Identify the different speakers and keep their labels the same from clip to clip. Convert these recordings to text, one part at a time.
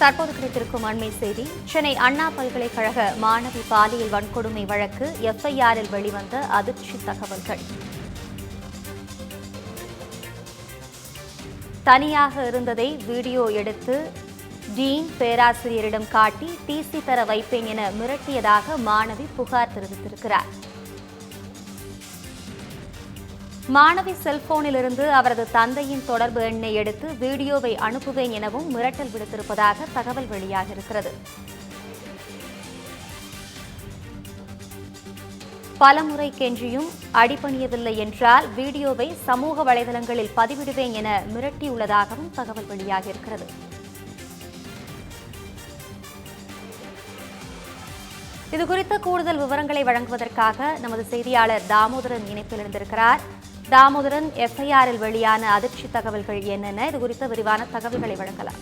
Speaker 1: தற்போது கிடைத்திருக்கும் அண்மை செய்தி. சென்னை அண்ணா பல்கலைக்கழக மாணவி பாலியல் வன்கொடுமை வழக்கு எஃப்ஐஆரில் வெளிவந்த அதிர்ச்சி தகவல்கள். தனியாக இருந்ததை வீடியோ எடுத்து டீன் பேராசிரியரிடம் காட்டி டிசி தர வைப்பேன் என மிரட்டியதாக மாணவி புகார் தெரிவித்திருக்கிறார். மாணவி செல்போனிலிருந்து அவரது தந்தையின் தொடர்பு எண்ணை எடுத்து வீடியோவை அனுப்புவேன் எனவும் மிரட்டல் விடுத்திருப்பதாக தகவல் வெளியாகியிருக்கிறது. பலமுறை கெஞ்சியும் அடிபணியவில்லை என்றால் வீடியோவை சமூக வலைதளங்களில் பதிவிடுவேன் என மிரட்டியுள்ளதாகவும் தகவல் வெளியாகியிருக்கிறது. இதுகுறித்த கூடுதல் விவரங்களை வழங்குவதற்காக நமது செய்தியாளர் தாமோதரன் இணைப்பில் இருந்திருக்கிறார். தாமோதரன், எஃப்ஐஆரில் வெளியான அதிர்ச்சி தகவல்கள் என்னென்ன? இது குறித்த விரிவான தகவல்களை வழங்கலாம்.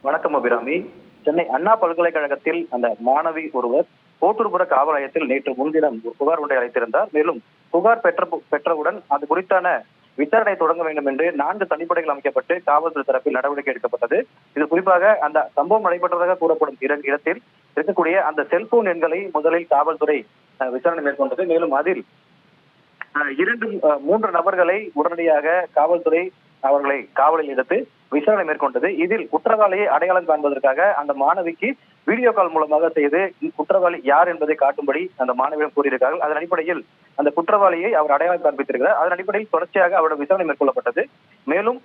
Speaker 2: வணக்கம் அபிராமி. சென்னை அண்ணா பல்கலைக்கழகத்தில் அந்த மாணவி ஒருவர் கோட்டூர்புர காவல் நிலையத்தில் நேற்று முன்தினம் ஒரு புகார் ஒன்றை அளித்திருந்தார். மேலும் புகார் பெற்றவுடன் அது குறித்தான விசாரணை தொடங்க வேண்டும் என்று 4 தனிப்படைகள் அமைக்கப்பட்டு காவல்துறை தரப்பில் நடவடிக்கை எடுக்கப்பட்டது. இது குறிப்பாக அந்த சம்பவம் நடைபெற்றதாக கூறப்படும் இடத்தில் இருக்கக்கூடிய அந்த செல்போன் எண்களை முதலில் காவல்துறை விசாரணை மேற்கொண்டது. மேலும் அதில் 3 நபர்களை உடனடியாக காவல்துறை அவர்களை காவலில் எடுத்து விசாரணை மேற்கொண்டது. இதில் குற்றவாளியை அடையாளம் காண்பதற்காக அந்த மாணவிக்கு வீடியோ கால் மூலமாக செய்து குற்றவாளி யார் என்பதை காட்டும்படி அந்த மாணவியிடம் கூறியிருக்கிறார்கள். அதன் அடிப்படையில் அந்த குற்றவாளியை அவர் அடையாளம் காண்பித்திருக்கிறார். அதன் அடிப்படையில் தொடர்ச்சியாக அவருடைய விசாரணை மேற்கொள்ளப்பட்டது. மேலும்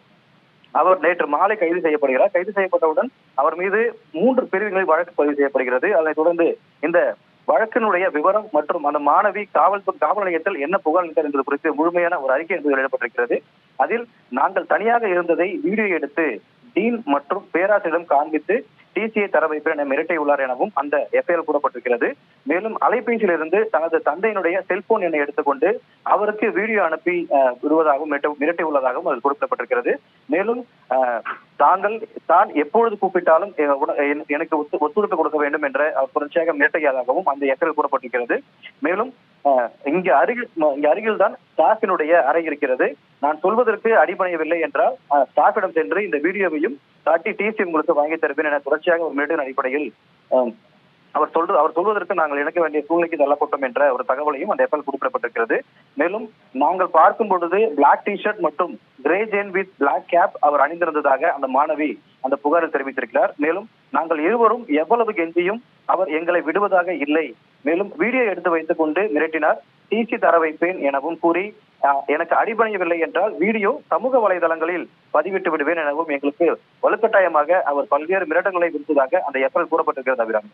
Speaker 2: அவர் நேற்று மாலை கைது செய்யப்படுகிறார். கைது செய்யப்பட்டவுடன் அவர் மீது 3 பிரிவுகளில் வழக்கு பதிவு செய்யப்படுகிறது. அதனைத் தொடர்ந்து இந்த வழக்கினுடைய விவரம் மற்றும் அந்த மாணவி காவல் நிலையத்தில் என்ன புகார் அளித்தார் என்பது குறித்து முழுமையான ஒரு அறிக்கை என்பது வெளியிடப்பட்டிருக்கிறது. அதில் நாங்கள் தனியாக இருந்ததை வீடியோ எடுத்து டீன் மற்றும் பேராசிரியரிடம் காண்பித்து டிசியை தர வைப்பேன் என மிரட்டியுள்ளார் எனவும் அந்த எஃப்ஐஆர் கூறப்பட்டிருக்கிறது. மேலும் அலைபேசியில் இருந்து தனது தந்தையினுடைய செல்போன் எண்ணை எடுத்துக்கொண்டு அவருக்கு வீடியோ அனுப்பி விடுவதாகவும் மிரட்டியுள்ளதாகவும் அது குறிப்பிடப்பட்டிருக்கிறது. மேலும் தான் எப்பொழுது கூப்பிட்டாலும் எனக்கு ஒத்துழைப்பு கொடுக்க வேண்டும் என்ற தொடர்ச்சியாக மிரட்டியதாகவும் அந்த எஃப்ஐஆர் கூறப்பட்டிருக்கிறது. மேலும் இங்கு அருகில் தான் ஸ்டாஃபினுடைய அறை இருக்கிறது. நான் சொல்வதற்கு அடிபணியவில்லை என்றால் ஸ்டாஃபிடம் சென்று இந்த வீடியோவையும் காட்டி டிசி உங்களுக்கு வாங்கி தருவேன் என தொடர்ச்சியாக ஒரு மிரட்டின் அடிப்படையில் அவர் சொல்வதற்கு நாங்கள் இணைக்க வேண்டிய சூழ்நிலைக்கு தள்ளப்பட்டோம் என்ற ஒரு தகவலையும் அந்த எஃப்ஐஆர் குறிப்பிடப்பட்டிருக்கிறது. மேலும் நாங்கள் பார்க்கும் பொழுது பிளாக் டிஷர்ட் மற்றும் grey jeans with black cap அவர் அணிந்திருந்ததாக அந்த மாணவி அந்த புகாரில் தெரிவித்திருக்கிறார். மேலும் நாங்கள் இருவரும் எவ்வளவு கெஞ்சியும் அவர் எங்களை விடுவதாக இல்லை. மேலும் வீடியோ எடுத்து வைத்துக் கொண்டு மிரட்டினார். டிசி தர வைப்பேன் எனவும் கூறி எனக்கு அடிபணியவில்லை என்றால் வீடியோ சமூக வலைதளங்களில் பதிவிட்டு விடுவேன் எனவும் எங்களுக்கு வலுக்கட்டாயமாக அவர் பல்வேறு மிரட்டல்களை விடுத்ததாக அந்த எஃப்ஐஆர் கூறப்பட்டிருக்கிறது. அபிராமி,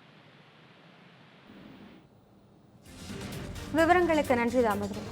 Speaker 1: விவரங்களுக்கு நன்றி தாமோதரன்.